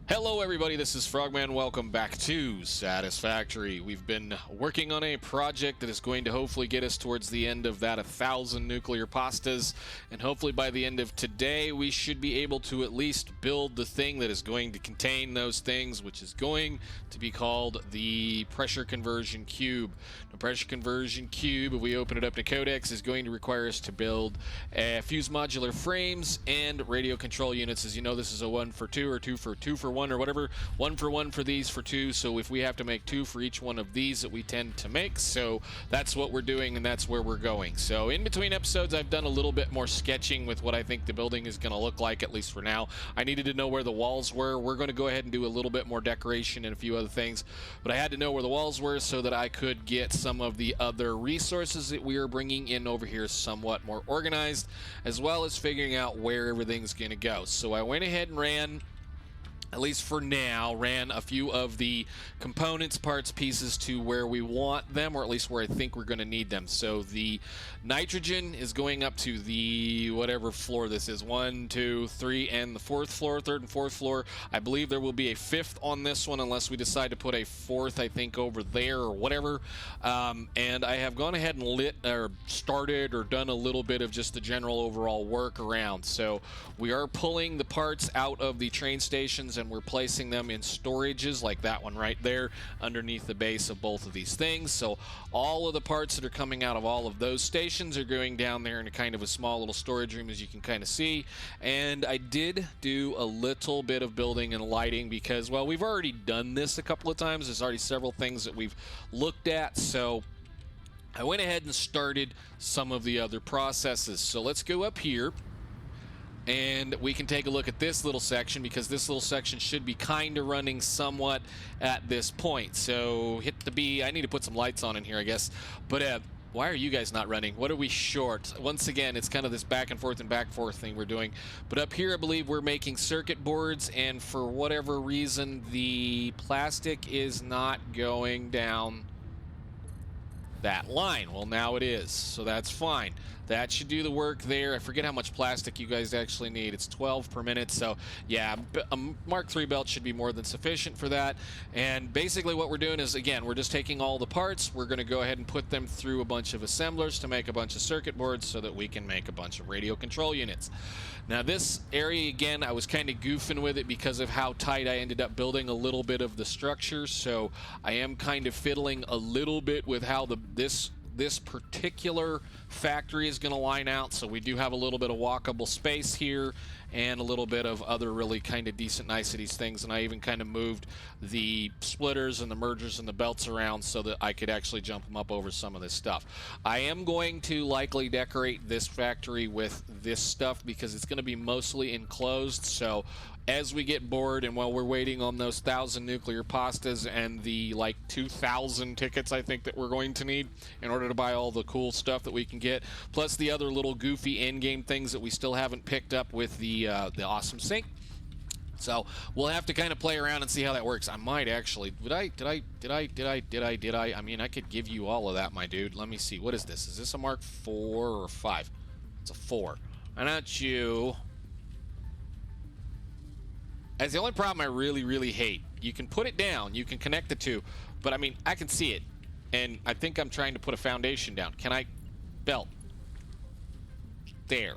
Hello everybody, this is Frogman. Welcome back to Satisfactory. We've been working on a project that is going to hopefully get us towards the end of that 1,000 nuclear pastas, and hopefully by the end of today we should be able to at least build the thing that is going to contain those things, which is going to be called the pressure conversion cube. The pressure conversion cube, if we open it up to Codex, is going to require us to build fuse modular frames and radio control units. As you know, this is a 1 for 2 or 2 for 2 for 1 or whatever. 1 for 1 for these for 2, so if we have to make 2 for each one of these that we tend to make, so that's what we're doing and that's where we're going. So in between episodes I've done a little bit more sketching with what I think the building is going to look like, at least for now. I needed to know where the walls were. We're going to go ahead and do a little bit more decoration and a few other things, but I had to know where the walls were so that I could get some of the other resources that we are bringing in over here somewhat more organized, as well as figuring out where everything's going to go. So I went ahead and ran, at least for now, ran a few of the components, parts, pieces to where we want them, or at least where I think we're going to need them. So the nitrogen is going up to the whatever floor this is, 1, 2, 3, and the 4th floor, 3rd and 4th floor. I believe there will be a 5th on this one unless we decide to put a 4th, I think, over there or whatever. And I have gone ahead and started or done a little bit of just the general overall work around. So we are pulling the parts out of the train stations and we're placing them in storages like that one right there underneath the base of both of these things. So all of the parts that are coming out of all of those stations are going down there in a kind of a small little storage room, as you can kind of see. And I did do a little bit of building and lighting because, well, we've already done this a couple of times. There's already several things that we've looked at, so I went ahead and started some of the other processes. So let's go up here and we can take a look at this little section, because this little section should be kind of running somewhat at this point. So hit the B. I need to put some lights on in here, I guess. But why are you guys not running? What are we short? Once again, it's kind of this back and forth thing we're doing. But up here, I believe we're making circuit boards, and for whatever reason, the plastic is not going down that line. Well, now it is, so that's fine. That should do the work there. I forget how much plastic you guys actually need. It's 12 per minute, so yeah, a Mark III belt should be more than sufficient for that. And basically what we're doing is, again, we're just taking all the parts, we're going to go ahead and put them through a bunch of assemblers to make a bunch of circuit boards so that we can make a bunch of radio control units. Now this area, again, I was kind of goofing with it because of how tight I ended up building a little bit of the structure, so I am kind of fiddling a little bit with how this particular factory is going to line out. So we do have a little bit of walkable space here and a little bit of other really kind of decent niceties things, and I even kind of moved the splitters and the mergers and the belts around so that I could actually jump them up over some of this stuff. I am going to likely decorate this factory with this stuff because it's going to be mostly enclosed, so as we get bored and while we're waiting on those 1,000 nuclear pastas and the like 2,000 tickets I think that we're going to need in order to buy all the cool stuff that we can get, plus the other little goofy end-game things that we still haven't picked up with the awesome sink. So we'll have to kind of play around and see how that works. I might actually, I mean, I could give you all of that, my dude. Let me see. What is this? Is this a Mark 4 or 5? It's a 4. Why not you? That's the only problem I really hate. You can put it down, you can connect the two, but I mean, I can see it, and I think I'm trying to put a foundation down. Can I? Belt. There.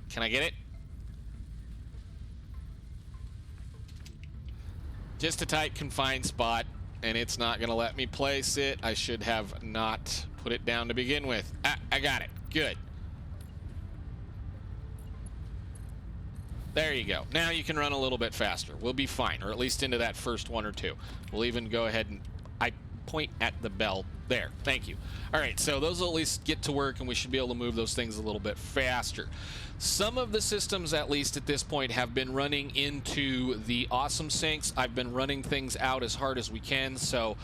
Can I get it? Just a tight, confined spot, and it's not going to let me place it. I should have not put it down to begin with. I got it. Good. There you go. Now you can run a little bit faster. We'll be fine, or at least into that first 1 or 2. We'll even go ahead and I point at the belt. There. Thank you. All right, so those will at least get to work, and we should be able to move those things a little bit faster. Some of the systems, at least at this point, have been running into the awesome sinks. I've been running things out as hard as we can, so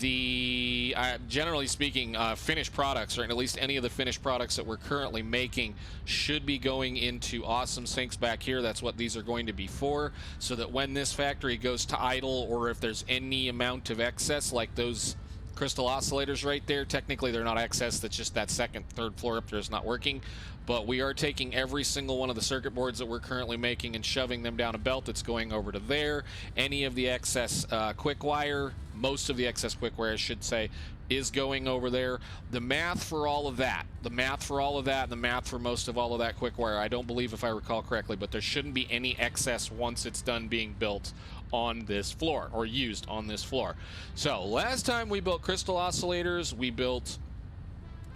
the generally speaking, finished products, or at least any of the finished products that we're currently making, should be going into awesome sinks back here. That's what these are going to be for, so that when this factory goes to idle, or if there's any amount of excess like those crystal oscillators right there. Technically, they're not excess. That's just that second, third floor up there is not working. But we are taking every single one of the circuit boards that we're currently making and shoving them down a belt that's going over to there. Any of the excess quick wire, most of the excess quick wire, I should say, is going over there. The math for all of that, the math for most of all of that quick wire, I don't believe, if I recall correctly, but there shouldn't be any excess once it's done being built on this floor, or used on this floor. So last time we built crystal oscillators, we built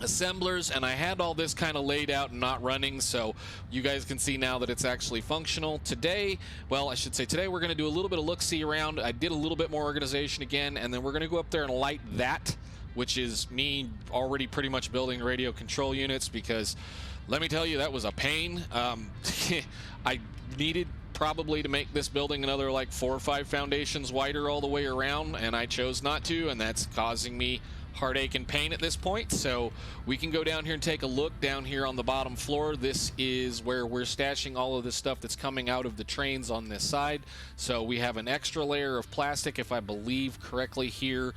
assemblers, and I had all this kind of laid out and not running, so you guys can see now that it's actually functional. Today, well, I should say today, we're going to do a little bit of look-see around. I did a little bit more organization again, and then we're going to go up there and light that, which is me already pretty much building radio control units, because let me tell you, that was a pain. I needed probably to make this building another like 4 or 5 foundations wider all the way around, and I chose not to, and that's causing me heartache and pain at this point. So we can go down here and take a look down here on the bottom floor. This is where we're stashing all of the stuff that's coming out of the trains on this side. So we have an extra layer of plastic, if I believe correctly here.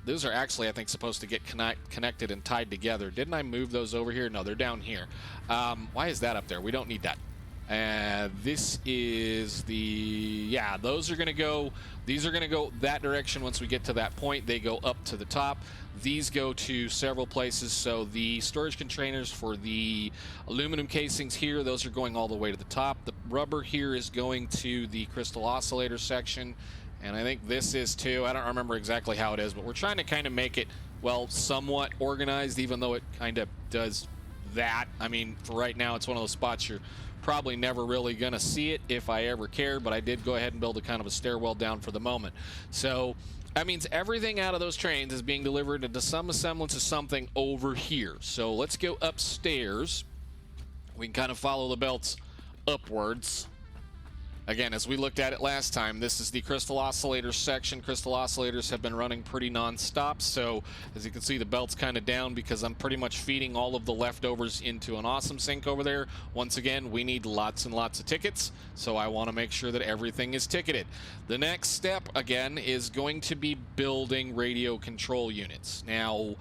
Those are actually, I think, supposed to get connected and tied together. Didn't I move those over here? No, they're down here. Why is that up there? We don't need that. This is the, yeah, those are going to go, these are going to go that direction. Once we get to that point, they go up to the top. These go to several places. So the storage containers for the aluminum casings here, those are going all the way to the top. The rubber here is going to the crystal oscillator section, and I think this is too. I don't remember exactly how it is, but we're trying to kind of make it, well, somewhat organized, even though it kind of does that. I mean, for right now, it's one of those spots you're probably never really gonna see it if I ever care, but I did go ahead and build a kind of a stairwell down for the moment. So that means everything out of those trains is being delivered into some semblance of something over here. So let's go upstairs. We can kind of follow the belts upwards. Again, as we looked at it last time, this is the crystal oscillator section. Crystal oscillators have been running pretty non-stop, so as you can see, the belt's kind of down because I'm pretty much feeding all of the leftovers into an awesome sink over there. Once again, we need lots and lots of tickets, so I want to make sure that everything is ticketed. The next step, again, is going to be building radio control units. Now,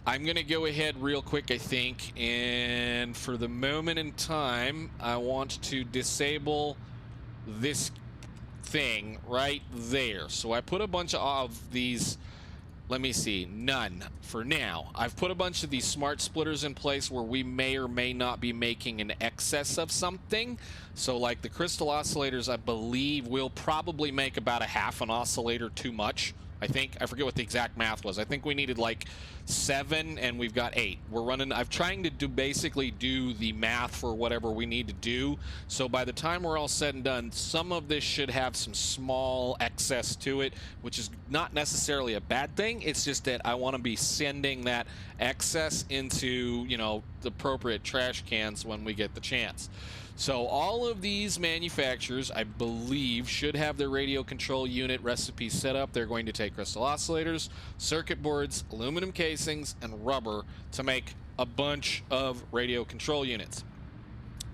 I'm going to go ahead real quick, I think, and for the moment in time, I want to disable this thing right there. So I put a bunch of these, let me see, none for now. I've put a bunch of these smart splitters in place where we may or may not be making an excess of something. So like the crystal oscillators, I believe we'll probably make about a half an oscillator too much. I think, I forget what the exact math was. I think we needed like 7 and we've got 8. We're running, I'm trying to basically do the math for whatever we need to do. So by the time we're all said and done, some of this should have some small excess to it, which is not necessarily a bad thing. It's just that I want to be sending that excess into, you know, the appropriate trash cans when we get the chance. So all of these manufacturers, I believe, should have their radio control unit recipes set up. They're going to take crystal oscillators, circuit boards, aluminum casings, and rubber to make a bunch of radio control units.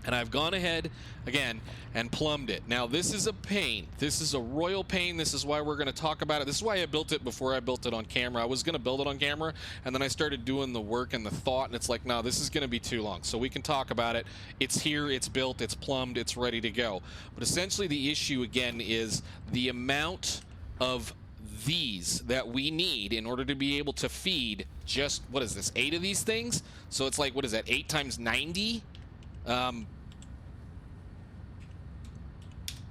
And I've gone ahead, again, and plumbed it. Now, this is a pain. This is a royal pain. This is why we're going to talk about it. This is why I built it before I built it on camera. I was going to build it on camera, and then I started doing the work and the thought, and it's like, no, this is going to be too long. So we can talk about it. It's here, it's built, it's plumbed, it's ready to go. But essentially the issue, again, is the amount of these that we need in order to be able to feed just, what is this, 8 of these things? So it's like, what is that, 8 times 90?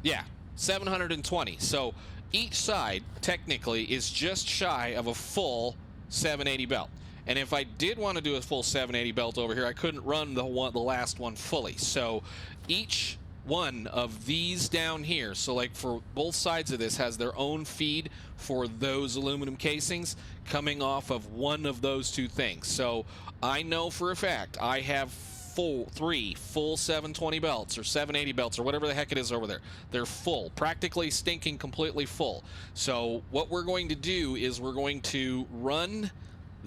Yeah, 720. So each side technically is just shy of a full 780 belt. And if I did want to do a full 780 belt over here, I couldn't run the last one fully. So each one of these down here, so like for both sides of this, has their own feed for those aluminum casings coming off of one of those 2 things. So I know for a fact I have 3 full 720 belts or 780 belts or whatever the heck it is over there. They're full, practically stinking completely full. So what we're going to do is we're going to run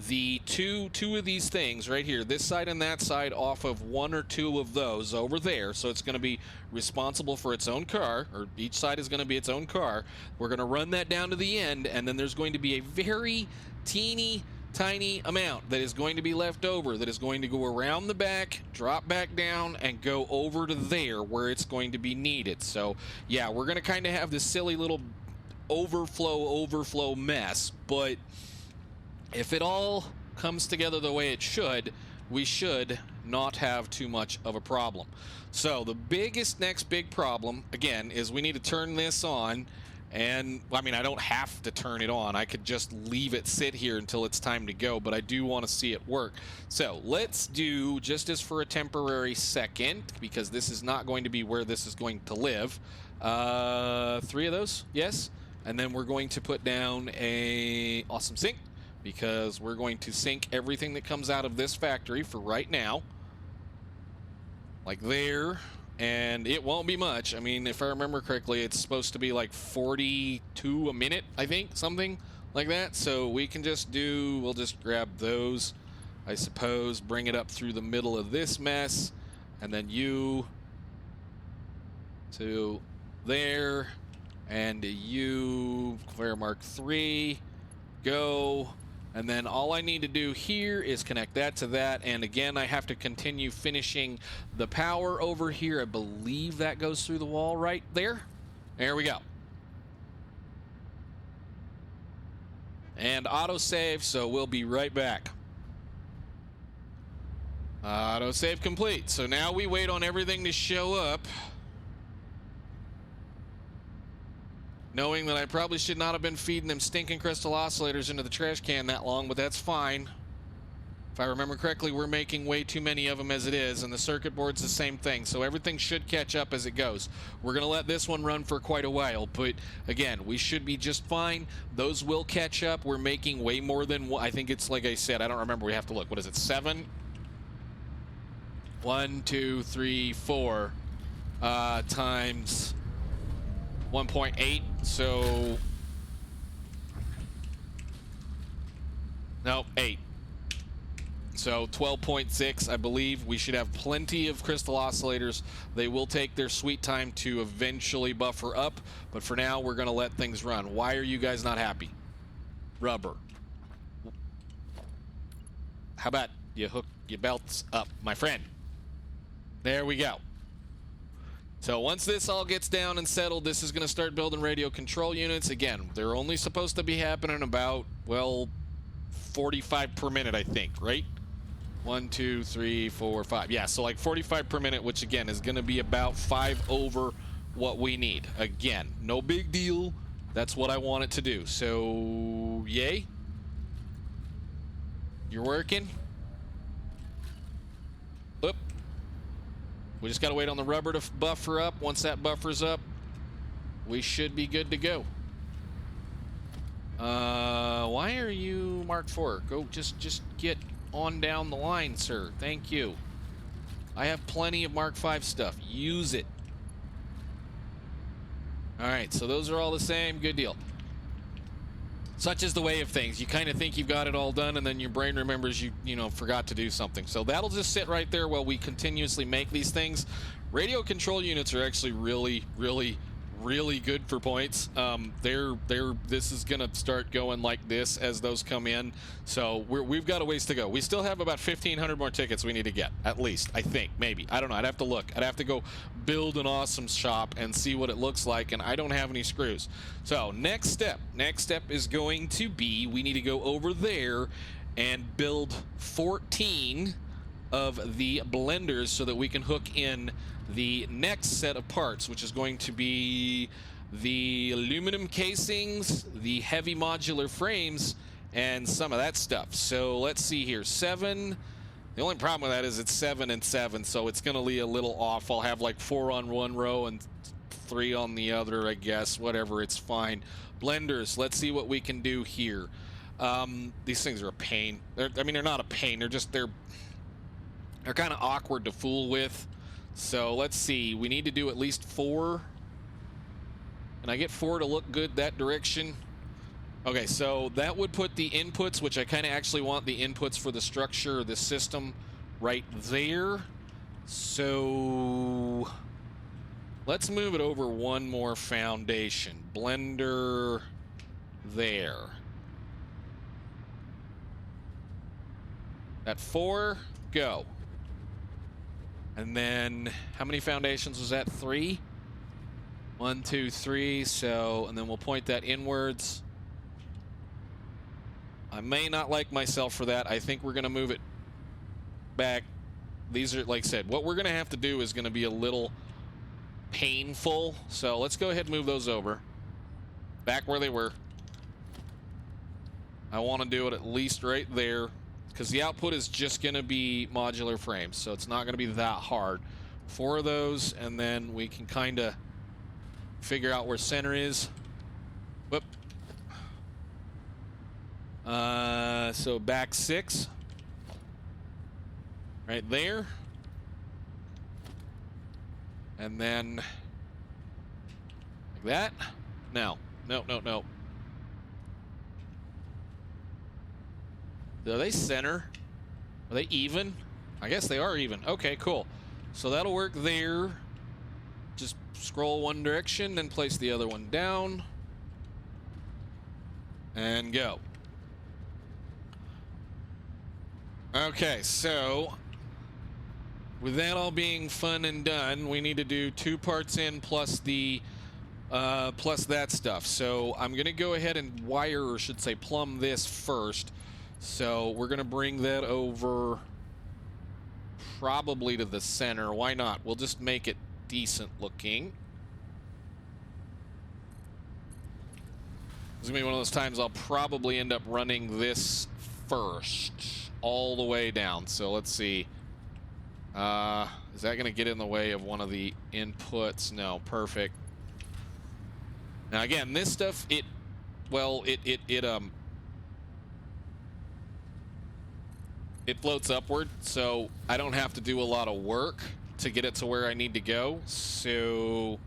the two of these things right here, this side and that side, off of one or two of those over there. So it's going to be responsible for its own car, or each side is going to be its own car. We're going to run that down to the end, and then there's going to be a very teeny tiny amount that is going to be left over, that is going to go around the back, drop back down, and go over to there where it's going to be needed. So yeah, we're going to kind of have this silly little overflow mess, but if it all comes together the way it should, we should not have too much of a problem. So the next big problem, again, is we need to turn this on. And I mean, I don't have to turn it on. I could just leave it sit here until it's time to go, but I do want to see it work. So let's do, just as for a temporary second, because this is not going to be where this is going to live, 3 of those, yes. And then we're going to put down a awesome sink, because we're going to sink everything that comes out of this factory for right now. Like there. And it won't be much. I mean, if I remember correctly, it's supposed to be like 42 a minute, I think, something like that. So we can just we'll just grab those, I suppose, bring it up through the middle of this mess, and then you to there, and you, conveyor mark 3, go. And then all I need to do here is connect that to that. And again, I have to continue finishing the power over here. I believe that goes through the wall right there. There we go. And autosave, so we'll be right back. Autosave complete. So now we wait on everything to show up, knowing that I probably should not have been feeding them stinking crystal oscillators into the trash can that long, but that's fine. If I remember correctly, we're making way too many of them as it is, and the circuit board's the same thing, so everything should catch up as it goes. We're going to let this one run for quite a while, but again, we should be just fine. Those will catch up. We're making way more than one. I think it's, like I said, I don't remember. We have to look. What is it, 7? 1, 2, 3, 4 times 1.8, so no, 8. So 12.6, I believe. We should have plenty of crystal oscillators. They will take their sweet time to eventually buffer up, but for now, we're going to let things run. Why are you guys not happy? Rubber. How about you hook your belts up, my friend? There we go. So once this all gets down and settled, this is going to start building radio control units. Again, they're only supposed to be happening about, well, 45 per minute, I think, right? 1, 2, 3, 4, 5. Yeah, so like 45 per minute, which again is going to be about 5 over what we need. Again, no big deal. That's what I want it to do. So, yay. You're working. Oop. We just got to wait on the rubber to buffer up. Once that buffers up, we should be good to go. Why are you Mark 4? Go, just get on down the line, sir. Thank you. I have plenty of Mark 5 stuff. Use it. All right, so those are all the same. Good deal. Such is the way of things. You kind of think you've got it all done, and then your brain remembers you forgot to do something. So that'll just sit right there while we continuously make these things. Radio control units are actually really, really, really good for points. This is gonna start going like this as those come in. So we've got a ways to go. We still have about 1,500 more tickets we need to get, at least. I think, maybe. I don't know. I'd have to look. I'd have to go build an awesome shop and see what it looks like, and I don't have any screws. So next step is going to be, we need to go over there and build 14 of the blenders so that we can hook in the next set of parts, which is going to be the aluminum casings, the heavy modular frames, and some of that stuff. So let's see here. 7. The only problem with that is it's 7 and 7, so it's going to be a little off. I'll have like 4 on one row and 3 on the other, I guess. Whatever, it's fine. Blenders, let's see what we can do here. These things are a pain. They're not a pain. They're kind of awkward to fool with. So let's see. We need to do at least 4. Can I get 4 to look good that direction? Okay, so that would put the inputs, which I kind of actually want the inputs for the structure of the system right there. So let's move it over one more foundation. Blender there. At 4, go. And then how many foundations was that? 3? 1, 2, 3. So, and then we'll point that inwards. I may not like myself for that. I think we're going to move it back. These are, like I said, what we're going to have to do is going to be a little painful. So let's go ahead and move those over. Back where they were. I want to do it at least right there, because the output is just going to be modular frames, so it's not going to be that hard. 4 of those, and then we can kind of figure out where center is. Whoop. So back 6. Right there. And then like that. No. No, no, no. Are they center? Are they even? I guess they are even. Okay, cool. So that'll work there. Just scroll one direction, then place the other one down. And go. Okay, so with that all being fun and done, we need to do 2 parts in plus the plus that stuff. So I'm gonna go ahead and wire, or should say plumb this first. So we're gonna bring that over probably to the center. Why not? We'll just make it decent looking. It's gonna be one of those times I'll probably end up running this first all the way down. So let's see. Is that gonna get in the way of one of the inputs? No, perfect. Now again, this stuff, it floats upward, so I don't have to do a lot of work to get it to where I need to go. So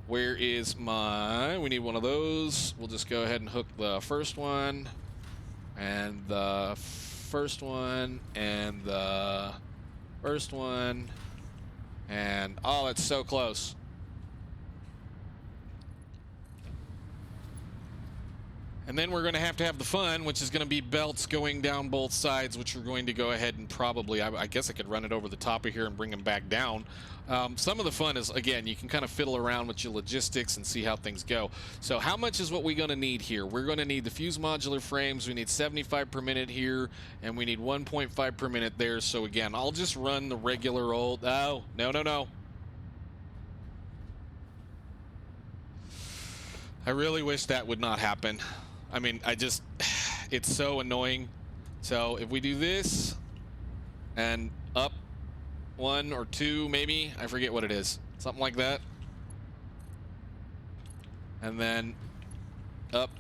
where is my, we need one of those. We'll just go ahead and hook the first one, and the first one, and the first one, and oh, it's so close. And then we're going to have the fun, which is going to be belts going down both sides, which we're going to go ahead and probably, I guess I could run it over the top of here and bring them back down. Some of the fun is, again, you can kind of fiddle around with your logistics and see how things go. So how much is what we're going to need here? We're going to need the fused modular frames. We need 75 per minute here, and we need 1.5 per minute there. So again, I'll just run the regular old, oh, no, no, no. I really wish that would not happen. I mean, it's so annoying. So if we do this and up 1 or 2, maybe, I forget what it is, something like that. And then up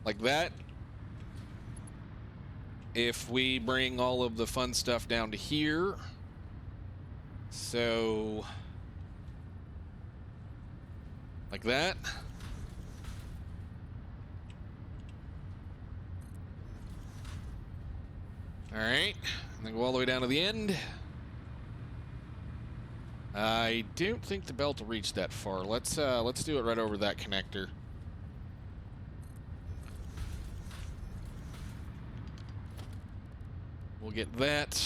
like that. If we bring all of the fun stuff down to here. So like that. All right, and then go all the way down to the end. I don't think the belt will reach that far. Let's do it right over that connector. We'll get that.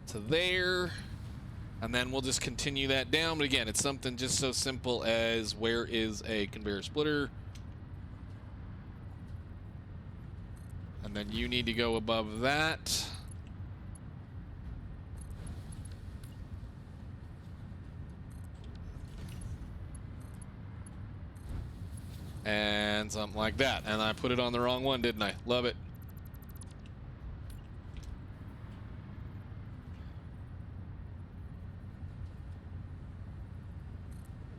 To there. And then we'll just continue that down. But again, it's something just so simple as where is a conveyor splitter? And then you need to go above that. And something like that. And I put it on the wrong one, didn't I? Love it.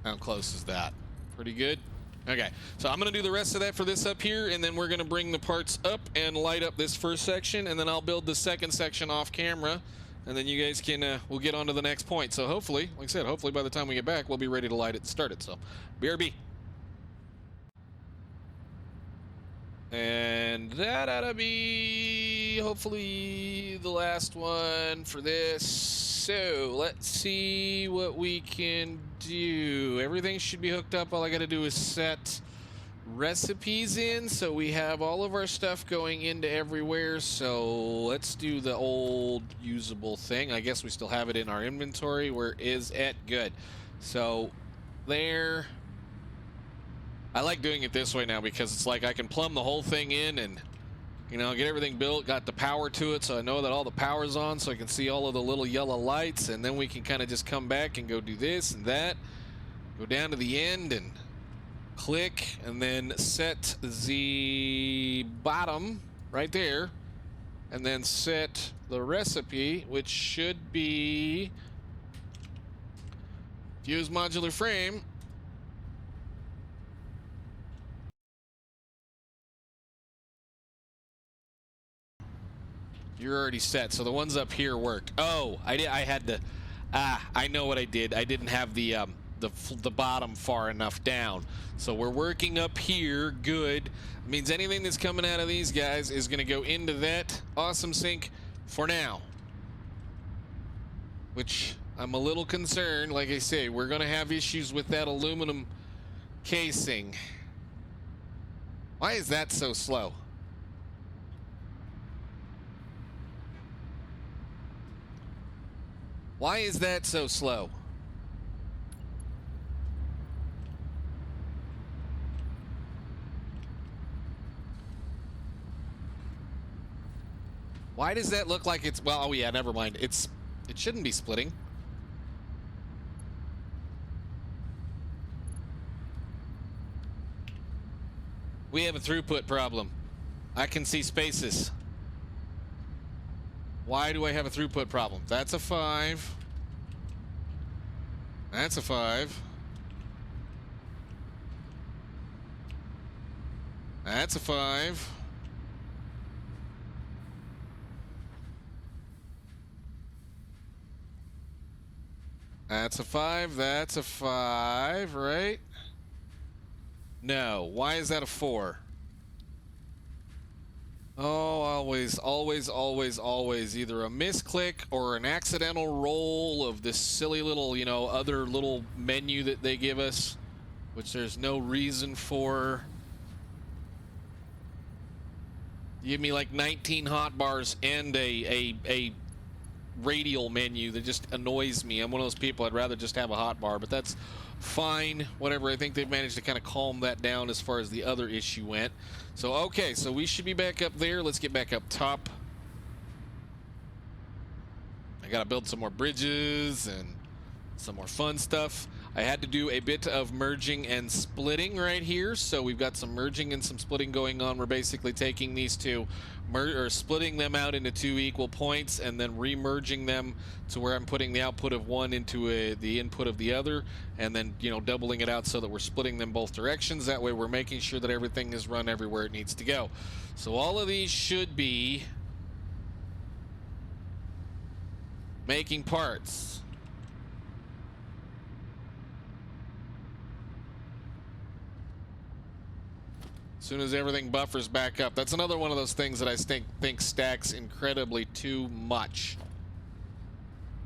How close is that? Pretty good. Okay, so I'm going to do the rest of that for this up here, and then we're going to bring the parts up and light up this first section, and then I'll build the second section off camera, and then you guys can, we'll get on to the next point. So hopefully, like I said, hopefully by the time we get back, we'll be ready to light it and start it. So, BRB. And that ought to be, hopefully, the last one for this. So, let's see what we can do. Everything should be hooked up. All I got to do is set recipes in, so we have all of our stuff going into everywhere. So let's do the old usable thing. I guess we still have it in our inventory. Where is it? Good. So there. I like doing it this way now because it's like I can plumb the whole thing in and, you know, get everything built, got the power to it, so I know that all the power's on, so I can see all of the little yellow lights, and then we can kind of just come back and go do this and that, go down to the end and click, and then set the bottom right there, and then set the recipe, which should be fuse modular frame. You're already set, so the ones up here work. Oh, I had to. I know what I did. I didn't have the bottom far enough down. So we're working up here. Good. It means anything that's coming out of these guys is going to go into that awesome sink for now. Which I'm a little concerned. Like I say, we're going to have issues with that aluminum casing. Why is that so slow? Why is that so slow? Why does that look like it's, well, oh yeah, never mind. It shouldn't be splitting. We have a throughput problem. I can see spaces. Why do I have a throughput problem? That's a 5. That's a 5. That's a 5. That's a 5. That's a 5, right? No. Why is that a 4? Oh, always, always, always, always either a misclick or an accidental roll of this silly little, you know, other little menu that they give us, which there's no reason for. Give me like 19 hotbars and a radial menu that just annoys me. I'm one of those people, I'd rather just have a hotbar, but that's fine, whatever. I think they've managed to kind of calm that down as far as the other issue went. So, okay, so we should be back up there. Let's get back up top. I gotta build some more bridges and some more fun stuff. I had to do a bit of merging and splitting right here, so we've got some merging and some splitting going on. We're basically taking these two, or splitting them out into 2 equal points, and then re-merging them to where I'm putting the output of one into the input of the other, and then, you know, doubling it out so that we're splitting them both directions. That way we're making sure that everything is run everywhere it needs to go. So all of these should be making parts. As soon as everything buffers back up. That's another one of those things that I think stacks incredibly too much.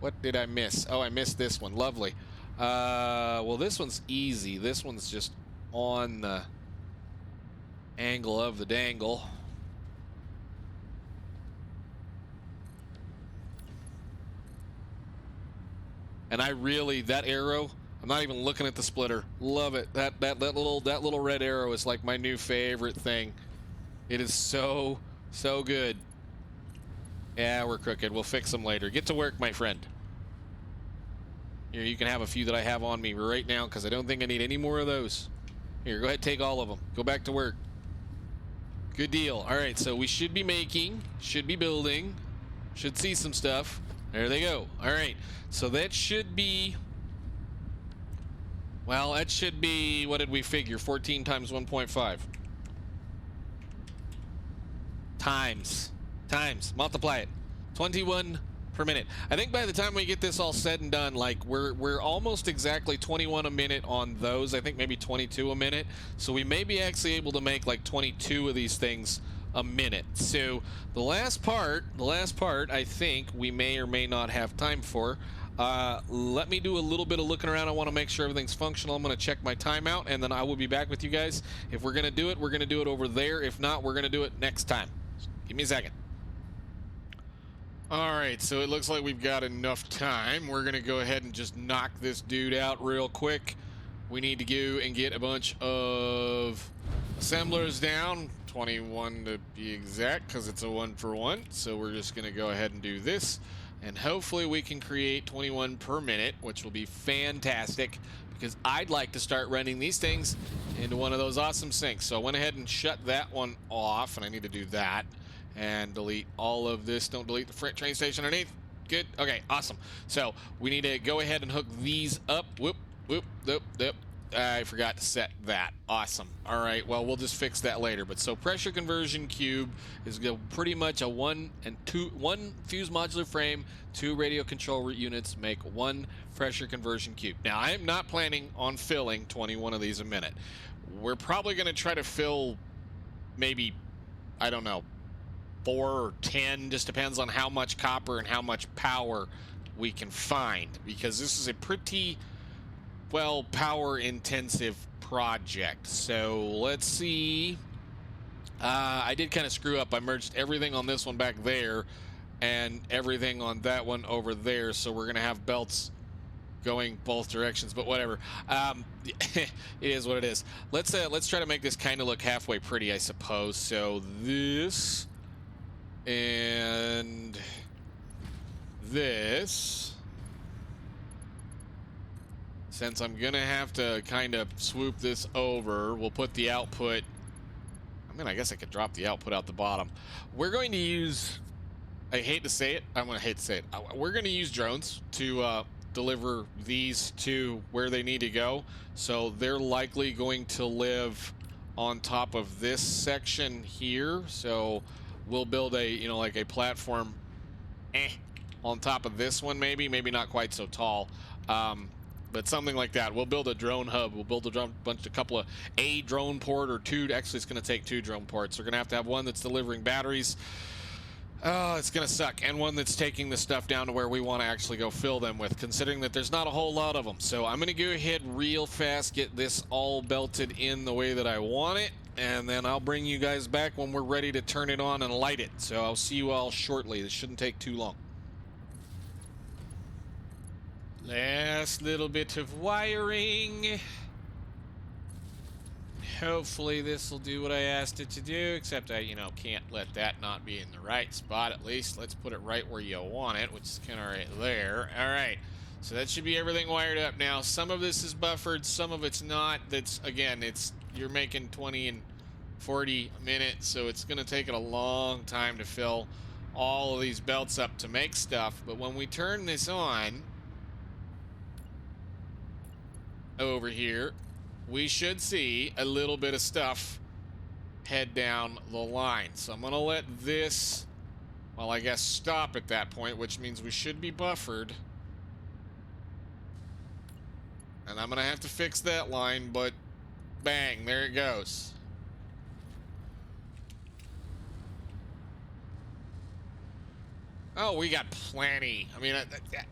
What did I miss? Oh, I missed this one. Lovely. Well, this one's easy. This one's just on the angle of the dangle. And I really, that arrow, I'm not even looking at the splitter. Love it. That little red arrow is like my new favorite thing. It is so good. Yeah, we're crooked. We'll fix them later. Get to work, my friend. Here, you can have a few that I have on me right now because I don't think I need any more of those. Here, go ahead, take all of them. Go back to work. Good deal. All right, so we should be making, should be building, should see some stuff. There they go. All right, so that should be, well, that should be, what did we figure? 14 times 1.5. Times. Multiply it. 21 per minute. I think by the time we get this all said and done, like we're almost exactly 21 a minute on those. I think maybe 22 a minute. So we may be actually able to make like 22 of these things a minute. So the last part, I think we may or may not have time for. Let me do a little bit of looking around. I want to make sure everything's functional. I'm going to check my timeout, and then I will be back with you guys. If we're going to do it, we're going to do it over there. If not, we're going to do it next time. Give me a second. All right, so it looks like we've got enough time. We're going to go ahead and just knock this dude out real quick. We need to go and get a bunch of assemblers down. 21 to be exact, because it's a 1-for-1. So we're just going to go ahead and do this. And hopefully we can create 21 per minute, which will be fantastic, because I'd like to start running these things into one of those awesome sinks. So I went ahead and shut that one off, and I need to do that. And delete all of this. Don't delete the freight train station underneath. Good. Okay, awesome. So we need to go ahead and hook these up. Whoop, whoop, whoop, whoop. I forgot to set that. Awesome. All right, well, we'll just fix that later. But so pressure conversion cube is pretty much a one fuse modular frame, 2 radio control units make 1 pressure conversion cube. Now, I am not planning on filling 21 of these a minute. We're probably going to try to fill maybe, I don't know, 4 or 10, just depends on how much copper and how much power we can find, because this is a pretty well power intensive project. So let's see. I did kind of screw up. I merged everything on this one back there and everything on that one over there, so we're gonna have belts going both directions, but whatever. It is what it is. Let's try to make this kind of look halfway pretty, I suppose. So this and this, since I'm gonna have to kind of swoop this over, we'll put the output, I mean, I guess I could drop the output out the bottom. We're going to use, I hate to say it, I'm gonna hate to say it, we're gonna use drones to deliver these to where they need to go. So they're likely going to live on top of this section here. So we'll build a, you know, like a platform on top of this one, maybe not quite so tall, but something like that. We'll build a drone hub. We'll build a couple of a drone port or 2. Actually, it's going to take 2 drone ports. We're going to have one that's delivering batteries. Oh, it's going to suck. And one that's taking the stuff down to where we want to actually go fill them with, considering that there's not a whole lot of them. So I'm going to go ahead real fast, get this all belted in the way that I want it, and then I'll bring you guys back when we're ready to turn it on and light it. So I'll see you all shortly. This shouldn't take too long. Last little bit of wiring. Hopefully this will do what I asked it to do, except I, you know, can't let that not be in the right spot at least. Let's put it right where you want it, which is kind of right there. All right, so that should be everything wired up now. Some of this is buffered, some of it's not. That's, again, you're making 20 and 40 a minute, so it's going to take it a long time to fill all of these belts up to make stuff. But when we turn this on over here, we should see a little bit of stuff head down the line. So I'm going to let this, well, I guess, stop at that point, which means we should be buffered. And I'm going to have to fix that line, but bang, there it goes. Oh, we got plenty. I mean,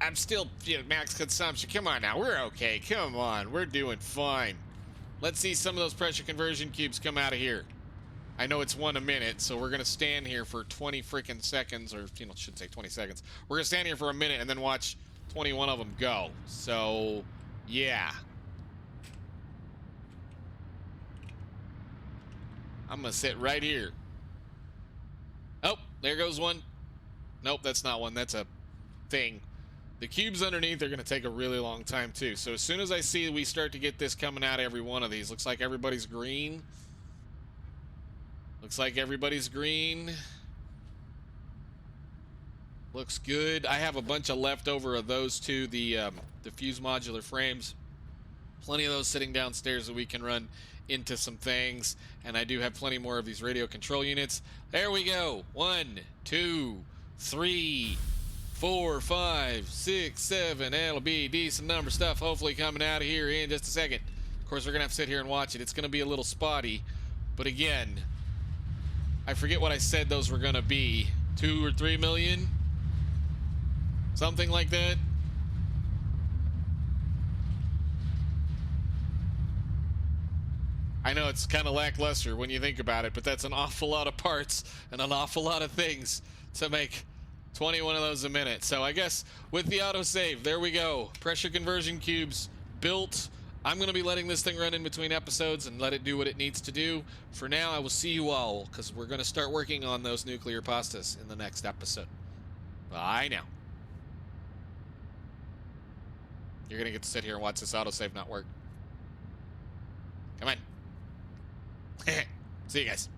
I'm still, you know, max consumption. Come on now, we're okay. Come on, we're doing fine. Let's see some of those pressure conversion cubes come out of here. I know it's 1 a minute, so we're gonna stand here for 20 freaking seconds, or, you know, should say 20 seconds. We're gonna stand here for a minute and then watch 21 of them go. So, yeah. I'm gonna sit right here. Oh, there goes one. Nope, that's not one. That's a thing. The cubes underneath are going to take a really long time, too. So as soon as I see we start to get this coming out of every one of these, looks like everybody's green. Looks like everybody's green. Looks good. I have a bunch of leftover of those, too, the fuse modular frames. Plenty of those sitting downstairs that we can run into some things. And I do have plenty more of these radio control units. There we go. 1, 2, 3, 4, 5, 6, 7. That'll be decent number stuff hopefully coming out of here in just a second. Of course, we're gonna have to sit here and watch it. It's gonna be a little spotty, but again, I forget what I said those were gonna be. 2 or 3 million, something like that. I know it's kind of lackluster when you think about it, but that's an awful lot of parts and an awful lot of things to make 21 of those a minute. So I guess with the autosave, there we go. Pressure conversion cubes built. I'm going to be letting this thing run in between episodes and let it do what it needs to do. For now, I will see you all, because we're going to start working on those nuclear pastas in the next episode. Bye now. You're going to get to sit here and watch this autosave not work. Come on. See you guys.